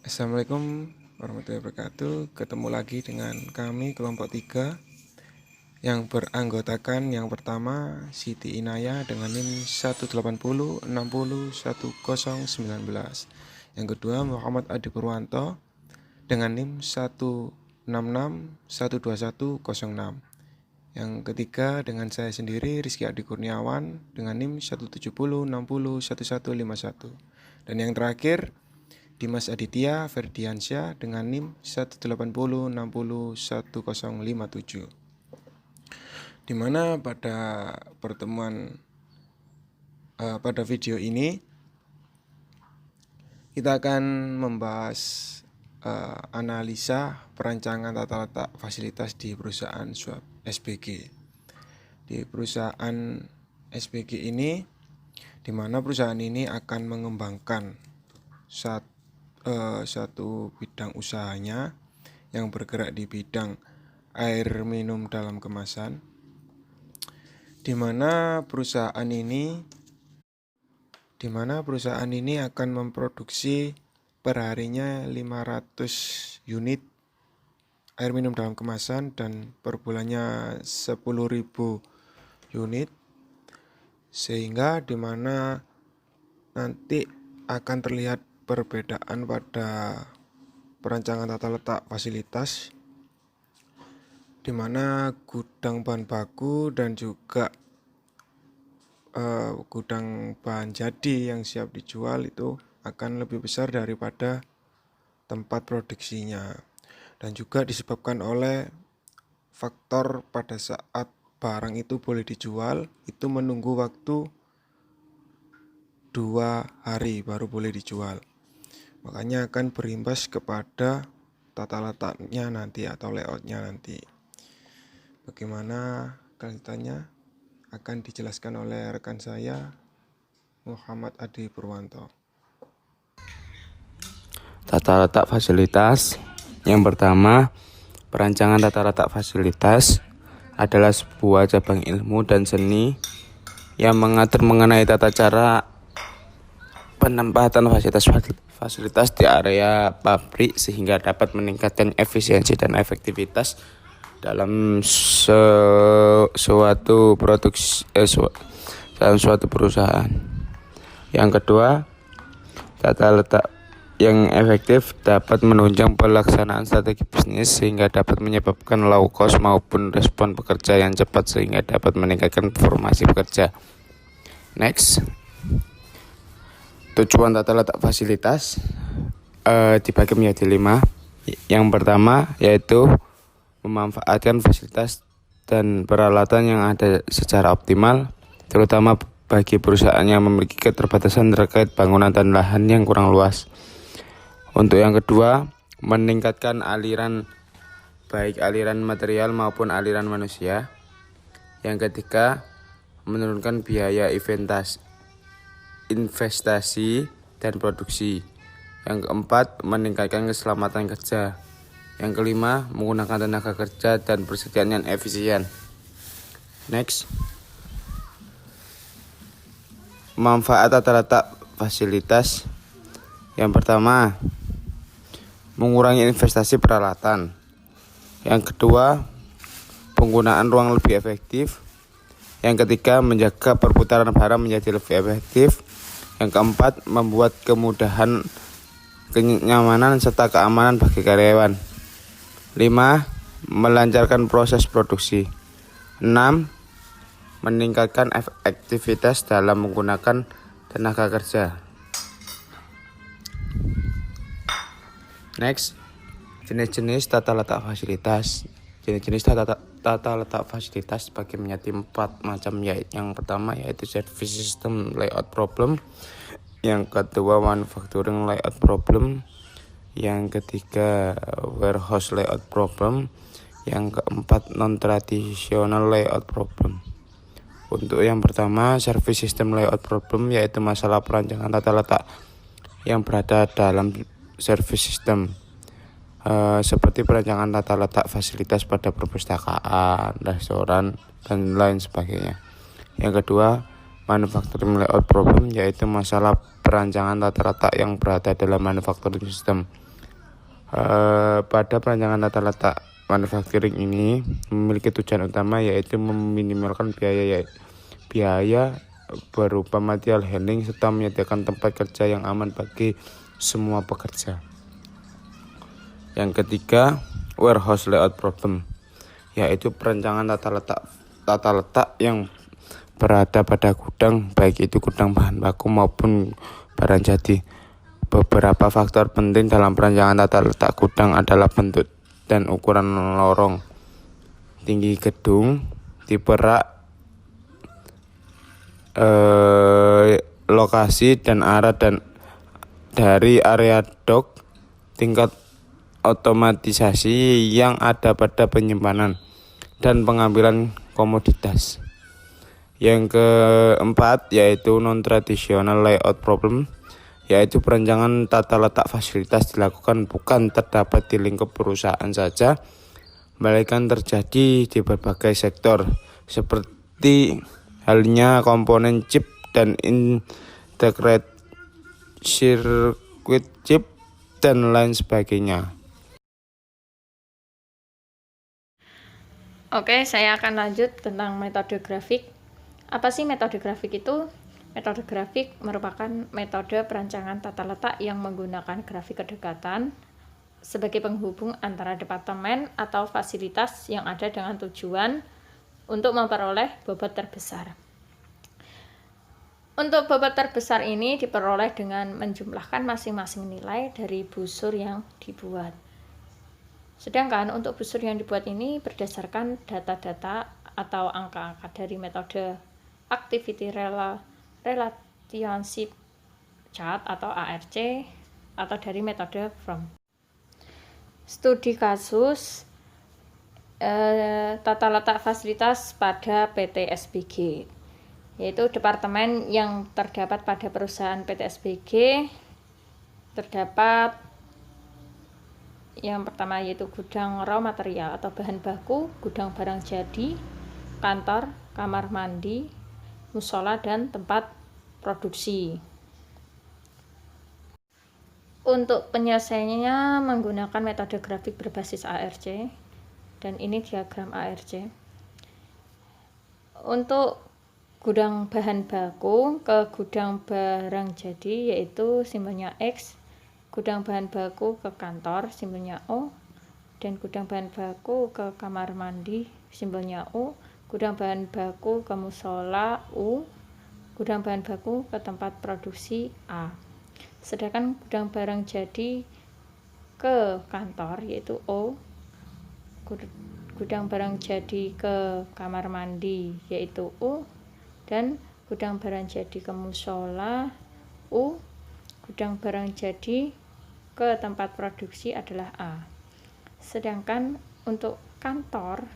Assalamualaikum warahmatullahi wabarakatuh. Ketemu lagi dengan kami kelompok 3 yang beranggotakan yang pertama Siti Inaya dengan NIM 180601019. Yang kedua Muhammad Adi Purwanto dengan NIM 166121006. Yang ketiga dengan saya sendiri Rizky Adi Kurniawan dengan NIM 170601151. Dan yang terakhir Dimas Aditya Ferdiansyah dengan NIM 180601057. Di mana pada video ini kita akan membahas analisa perancangan tata letak fasilitas di perusahaan swab SBG. Di perusahaan SBG ini, di mana perusahaan ini akan mengembangkan satu bidang usahanya yang bergerak di bidang air minum dalam kemasan, di mana perusahaan ini akan memproduksi perharinya 500 unit air minum dalam kemasan dan per bulannya 10.000 unit, sehingga di mana nanti akan terlihat perbedaan pada perancangan tata letak fasilitas, di mana gudang bahan baku dan juga gudang bahan jadi yang siap dijual itu akan lebih besar daripada tempat produksinya, dan juga disebabkan oleh faktor pada saat barang itu boleh dijual itu menunggu waktu 2 hari baru boleh dijual. Makanya akan berimbas kepada tata letaknya nanti atau layoutnya nanti. Bagaimana kelanjutannya akan dijelaskan oleh rekan saya Muhammad Adi Purwanto. Tata letak fasilitas. Yang pertama, perancangan tata letak fasilitas adalah sebuah cabang ilmu dan seni yang mengatur mengenai tata cara penempatan fasilitas di area pabrik sehingga dapat meningkatkan efisiensi dan efektivitas dalam suatu perusahaan. Yang kedua, tata letak yang efektif dapat menunjang pelaksanaan strategi bisnis sehingga dapat menyebabkan low cost maupun respon pekerja yang cepat sehingga dapat meningkatkan performa pekerja. Next, tujuan tata letak fasilitas dibagi menjadi 5. Yang pertama yaitu memanfaatkan fasilitas dan peralatan yang ada secara optimal, terutama bagi perusahaan yang memiliki keterbatasan terkait bangunan dan lahan yang kurang luas. Untuk yang kedua, meningkatkan baik aliran material maupun aliran manusia. Yang ketiga, menurunkan biaya investasi dan produksi. Yang keempat, meningkatkan keselamatan kerja. Yang kelima, menggunakan tenaga kerja dan persediaan yang efisien. Next, manfaat tata letak fasilitas. Yang pertama, mengurangi investasi peralatan. Yang kedua, penggunaan ruang lebih efektif. Yang ketiga, menjaga perputaran barang menjadi lebih efektif. Yang keempat, membuat kemudahan, kenyamanan, serta keamanan bagi karyawan. 5. Melancarkan proses produksi. 6. Meningkatkan efektivitas dalam menggunakan tenaga kerja. Next, jenis-jenis tata letak fasilitas. Jenis-jenis tata letak fasilitas bagi menjadi 4 macam. Yang pertama yaitu service system layout problem. Yang kedua manufacturing layout problem. Yang ketiga warehouse layout problem. Yang keempat non-traditional layout problem. Untuk yang pertama, service system layout problem yaitu masalah perancangan tata letak yang berada dalam service system, seperti perancangan tata letak fasilitas pada perpustakaan, restoran, dan lain sebagainya. Yang kedua, manufacturing layout problem yaitu masalah perancangan tata letak yang berada dalam manufacturing system, Pada perancangan tata letak manufacturing ini memiliki tujuan utama yaitu meminimalkan biaya berupa material handling serta menyediakan tempat kerja yang aman bagi semua pekerja. Yang ketiga, warehouse layout problem, yaitu perancangan tata letak yang berada pada gudang, baik itu gudang bahan baku maupun barang jadi. Beberapa faktor penting dalam perancangan tata letak gudang adalah bentuk dan ukuran lorong, tinggi gedung, tipe rak, lokasi dan arah dari area dock, tingkat otomatisasi yang ada pada penyimpanan dan pengambilan komoditas. Yang keempat yaitu non-traditional layout problem, yaitu perancangan tata letak fasilitas dilakukan bukan terdapat di lingkup perusahaan saja, melainkan terjadi di berbagai sektor, seperti halnya komponen chip dan integrated circuit chip dan lain sebagainya. Oke, saya akan lanjut tentang metode grafik. Apa sih metode grafik itu? Metode grafik merupakan metode perancangan tata letak yang menggunakan grafik kedekatan sebagai penghubung antara departemen atau fasilitas yang ada dengan tujuan untuk memperoleh bobot terbesar. Untuk bobot terbesar ini diperoleh dengan menjumlahkan masing-masing nilai dari busur yang dibuat. Sedangkan untuk busur yang dibuat ini berdasarkan data-data atau angka-angka dari metode Activity Relationship Chart atau ARC atau dari metode From. Studi kasus tata letak fasilitas pada PT SBG, yaitu departemen yang terdapat pada perusahaan PT SBG terdapat yang pertama yaitu gudang raw material atau bahan baku, gudang barang jadi, kantor, kamar mandi, musola, dan tempat produksi. Untuk penyelesaiannya menggunakan metode grafik berbasis ARC, dan ini diagram ARC. Untuk gudang bahan baku ke gudang barang jadi yaitu simbolnya X, gudang bahan baku ke kantor simbolnya O, dan gudang bahan baku ke kamar mandi simbolnya U, gudang bahan baku ke musola U, gudang bahan baku ke tempat produksi A. Sedangkan gudang barang jadi ke kantor yaitu O, gudang barang jadi ke kamar mandi yaitu U, dan gudang barang jadi ke musola U, gudang barang jadi ke tempat produksi adalah A. Sedangkan untuk kantor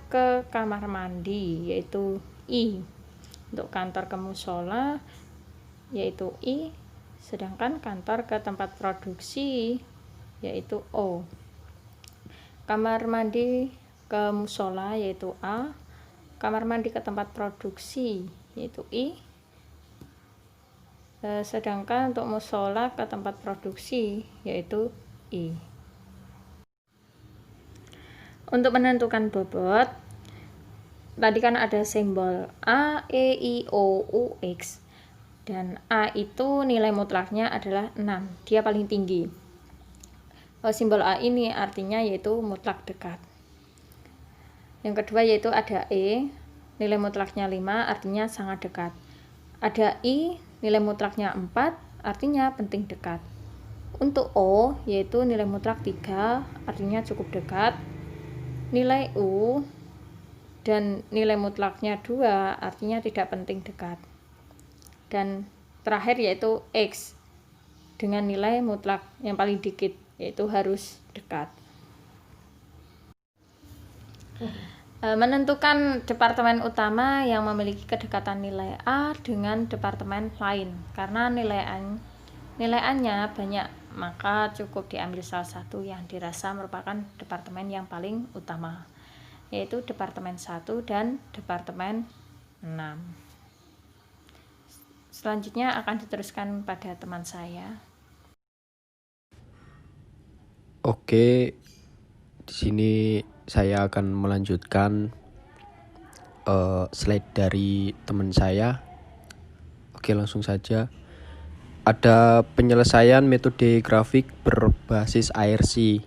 ke kamar mandi yaitu I, untuk kantor ke musola yaitu I, sedangkan kantor ke tempat produksi yaitu O. Kamar mandi ke musola yaitu A, kamar mandi ke tempat produksi yaitu I, sedangkan untuk musola ke tempat produksi yaitu I. Untuk menentukan bobot, tadi kan ada simbol A, E, I, O, U, X, dan A itu nilai mutlaknya adalah 6, dia paling tinggi. Simbol A ini artinya yaitu mutlak dekat. Yang kedua yaitu ada E, nilai mutlaknya 5, artinya sangat dekat. Ada I, nilai mutlaknya 4, artinya penting dekat. Untuk O, yaitu nilai mutlak 3, artinya cukup dekat. Nilai U dan nilai mutlaknya 2, artinya tidak penting dekat. Dan terakhir yaitu X, dengan nilai mutlak yang paling dikit, yaitu harus dekat. Menentukan departemen utama yang memiliki kedekatan nilai A dengan departemen lain. Karena nilaiannya banyak, maka cukup diambil salah satu yang dirasa merupakan departemen yang paling utama, yaitu departemen 1 dan departemen 6. Selanjutnya akan diteruskan pada teman saya. Oke, di sini saya akan melanjutkan slide dari teman saya. Oke, langsung saja. Ada penyelesaian metode grafik berbasis IRC.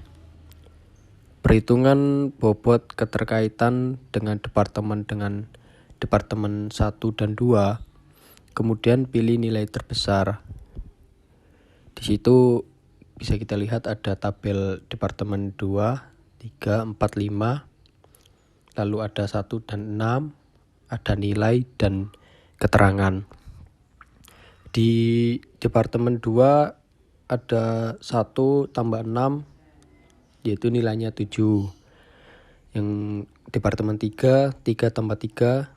Perhitungan bobot keterkaitan dengan departemen 1 dan 2. Kemudian pilih nilai terbesar. Di situ bisa kita lihat ada tabel departemen 2, 3, 4, 5. Lalu ada 1 dan 6, ada nilai dan keterangan. Di departemen 2 ada 1 tambah 6, yaitu nilainya 7. Yang departemen 3, 3 tambah 3,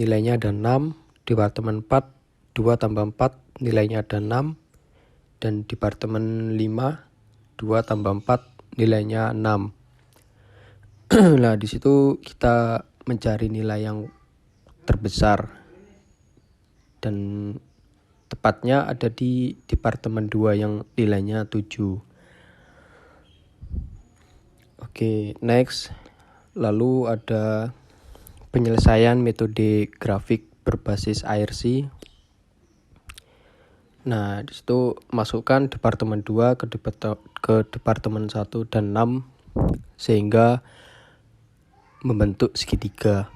nilainya ada 6. Departemen 4, 2 tambah 4, nilainya ada 6. Dan departemen 5, 2 tambah 4, nilainya 6. Nah, di situ kita mencari nilai yang terbesar. Dan tepatnya ada di departemen 2 yang nilainya 7. Oke, next. Lalu ada penyelesaian metode grafik berbasis IRC. Nah, di situ masukkan departemen 2 ke departemen 1 dan 6 sehingga membentuk segitiga.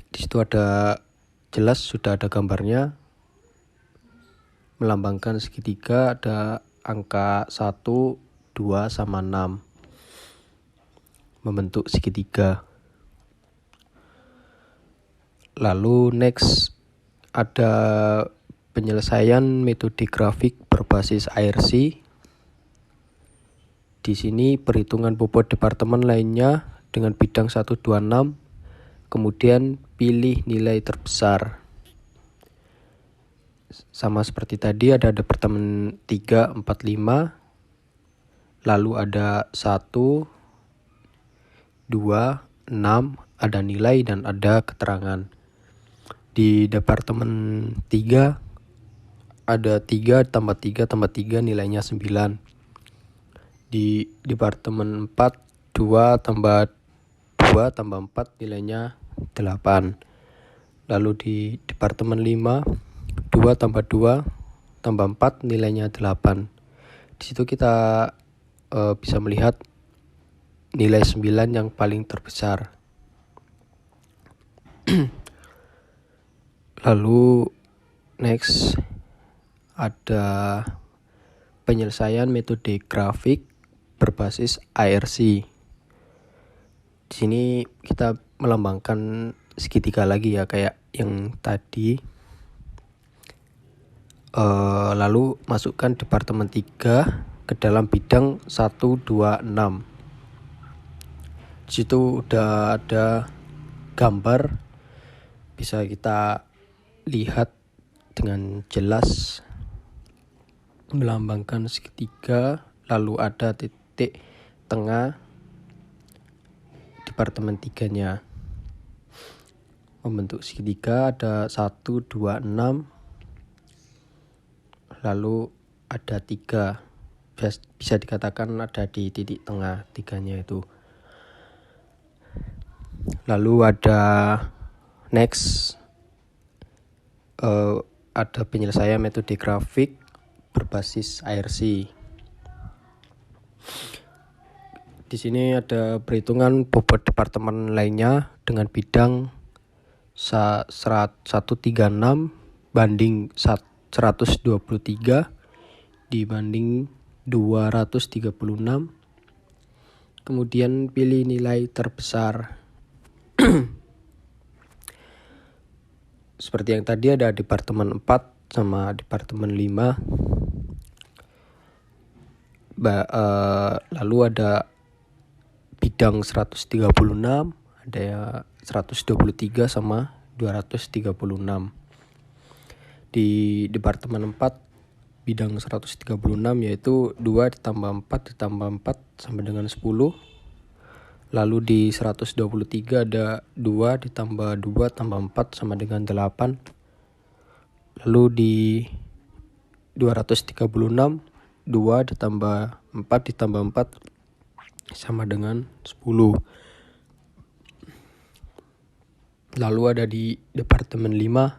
Di situ ada jelas, sudah ada gambarnya. Melambangkan segitiga, ada angka 1, 2 sama 6. Membentuk segitiga. Lalu next ada penyelesaian metode grafik berbasis IRC. Di sini perhitungan bobot departemen lainnya dengan bidang 126. Kemudian pilih nilai terbesar. Sama seperti tadi, ada departemen 3, 4, 5. Lalu ada 1, 2, 6, ada nilai dan ada keterangan. Di departemen 3 ada 3 tambah 3 tambah 3, nilainya 9. Di departemen 4, 2 tambah 2 tambah 4, nilainya 8. Lalu di departemen 5, 2 tambah 2 tambah 4, nilainya 8. Di situ kita bisa melihat nilai 9 yang paling terbesar. Lalu next ada penyelesaian metode grafik berbasis IRC. Di sini kita melambangkan segitiga lagi ya, kayak yang tadi. Lalu masukkan departemen 3 ke dalam bidang 126. Di situ udah ada gambar, bisa kita lihat dengan jelas, melambangkan segitiga. Lalu ada titik tengah departemen 3-nya. Membentuk segitiga, ada 1, 2, 6. Lalu ada 3. Bisa dikatakan ada di titik tengah 3-nya itu. Lalu ada next, ada penyelesaian metode grafik berbasis IRC. Di sini ada perhitungan bobot departemen lainnya dengan bidang 136 banding 123 dibanding 236. Kemudian pilih nilai terbesar. Seperti yang tadi, ada departemen 4 sama departemen 5. Lalu ada bidang 136, ada 123 sama 236. Di departemen 4 bidang 136 yaitu 2 ditambah 4 ditambah 4 sama dengan 10. Lalu di 123 ada 2 ditambah 2 tambah 4 sama dengan 8. Lalu di 236 2 ditambah 4 ditambah 4 sama dengan 10. Lalu ada di departemen 5,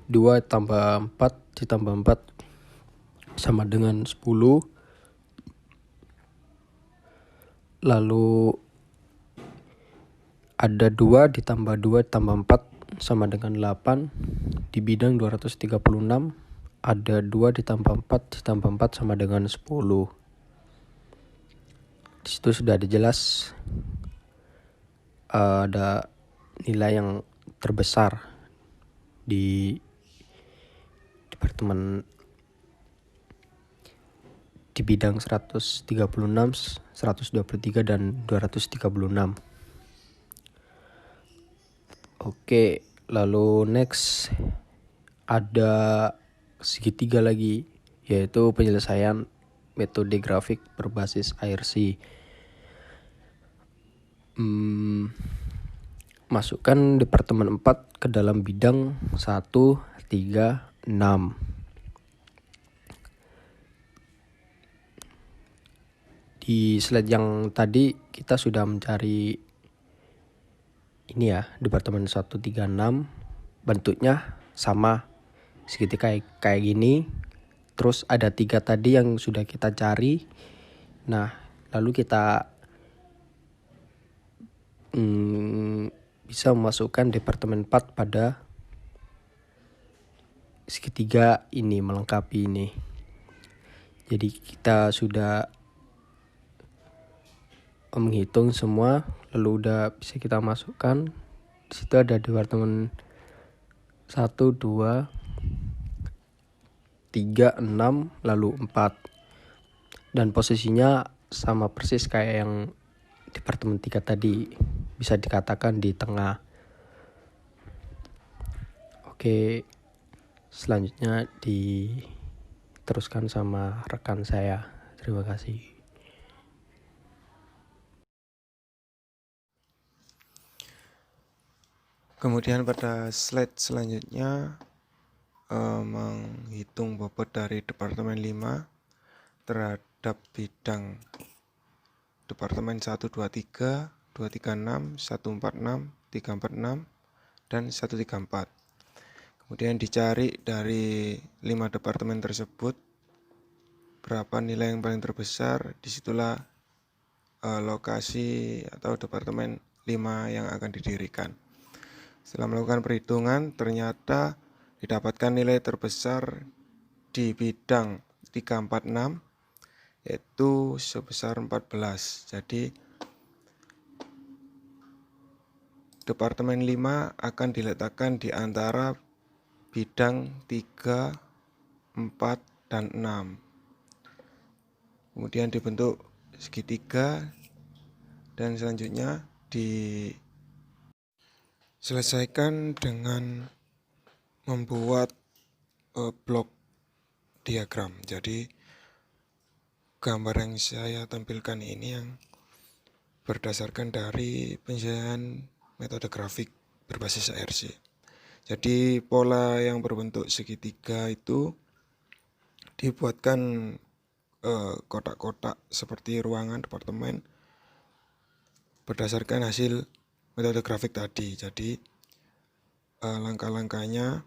2 tambah 4 ditambah 4 sama dengan 10. Lalu ada 2 ditambah 2 ditambah 4 sama dengan 8. Di bidang 236 ada 2 ditambah 4 ditambah 4 sama dengan 10. Di situ sudah ada jelas ada nilai yang terbesar di departemen di bidang 136, 123 dan 236. Oke, lalu next ada segitiga lagi, yaitu penyelesaian metode grafik berbasis IRC. Masukkan departemen 4 ke dalam bidang 1, 3, 6. Di slide yang tadi kita sudah mencari ini ya, departemen 136, bentuknya sama segitiga kayak gini. Terus ada 3 tadi yang sudah kita cari. Nah, lalu kita bisa memasukkan departemen 4 pada segitiga ini, melengkapi ini. Jadi kita sudah menghitung semua, lalu udah bisa kita masukkan. Di situ ada departemen 1, 2, 3, 6, lalu 4. Dan posisinya sama persis kayak yang departemen 3 tadi, bisa dikatakan di tengah. Oke, selanjutnya diteruskan sama rekan saya. Terima kasih. Kemudian pada slide selanjutnya menghitung bobot dari departemen 5 terhadap bidang departemen 123, 236, 146, 346, dan 134. Kemudian dicari dari 5 departemen tersebut berapa nilai yang paling terbesar. Disitulah lokasi atau departemen 5 yang akan didirikan. Setelah melakukan perhitungan, ternyata didapatkan nilai terbesar di bidang 346, yaitu sebesar 14. Jadi departemen 5 akan diletakkan di antara bidang 3, 4, dan 6. Kemudian dibentuk segitiga dan selanjutnya diselesaikan dengan membuat blok diagram. Jadi gambar yang saya tampilkan ini yang berdasarkan dari penyelesaian metode grafik berbasis IRC. Jadi pola yang berbentuk segitiga itu dibuatkan kotak-kotak seperti ruangan departemen berdasarkan hasil metode grafik tadi. Jadi langkah-langkahnya,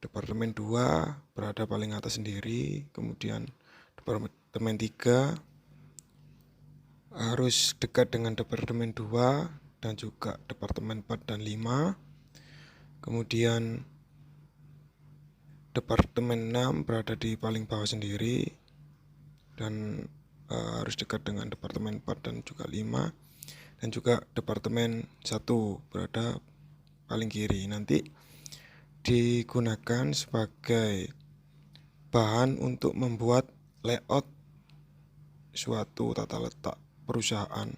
departemen 2 berada paling atas sendiri, kemudian departemen 3 harus dekat dengan departemen 2 dan juga departemen 4 dan 5. Kemudian departemen 6 berada di paling bawah sendiri dan harus dekat dengan departemen 4 dan juga 5. Dan juga departemen 1 berada paling kiri. Nanti digunakan sebagai bahan untuk membuat layout suatu tata letak perusahaan.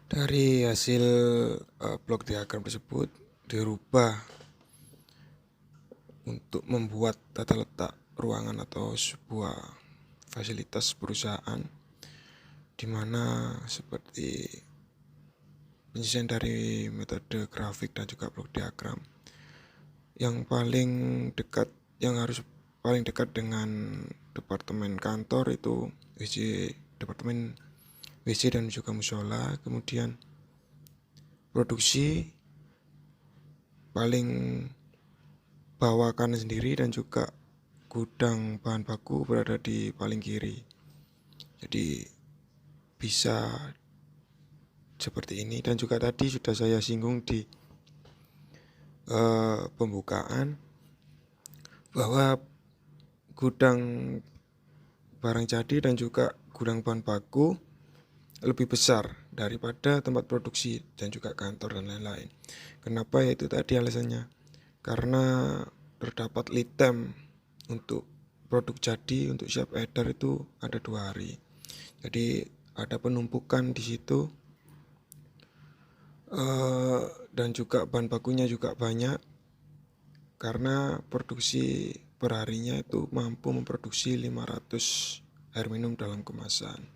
Dari hasil blok diagram tersebut dirubah untuk membuat tata letak ruangan atau sebuah fasilitas perusahaan, di mana seperti penyelesaian dari metode grafik dan juga blok diagram. Yang paling dekat yang harus paling dekat dengan departemen kantor itu departemen WC dan juga musola. Kemudian produksi paling bawah kanan sendiri, dan juga gudang bahan baku berada di paling kiri. Jadi bisa seperti ini. Dan juga tadi sudah saya singgung di pembukaan bahwa gudang barang jadi dan juga gudang bahan baku lebih besar daripada tempat produksi dan juga kantor dan lain-lain. Kenapa? Yaitu tadi alasannya, karena terdapat lead time untuk produk jadi untuk siap edar itu ada 2 hari. Jadi ada penumpukan di situ, dan juga bahan bakunya juga banyak, karena produksi perharinya itu mampu memproduksi 500 air minum dalam kemasan.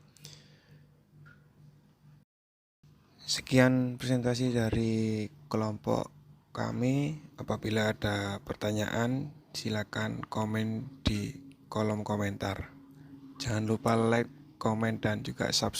Sekian presentasi dari kelompok kami. Apabila ada pertanyaan, silakan komen di kolom komentar. Jangan lupa like, komen, dan juga subscribe.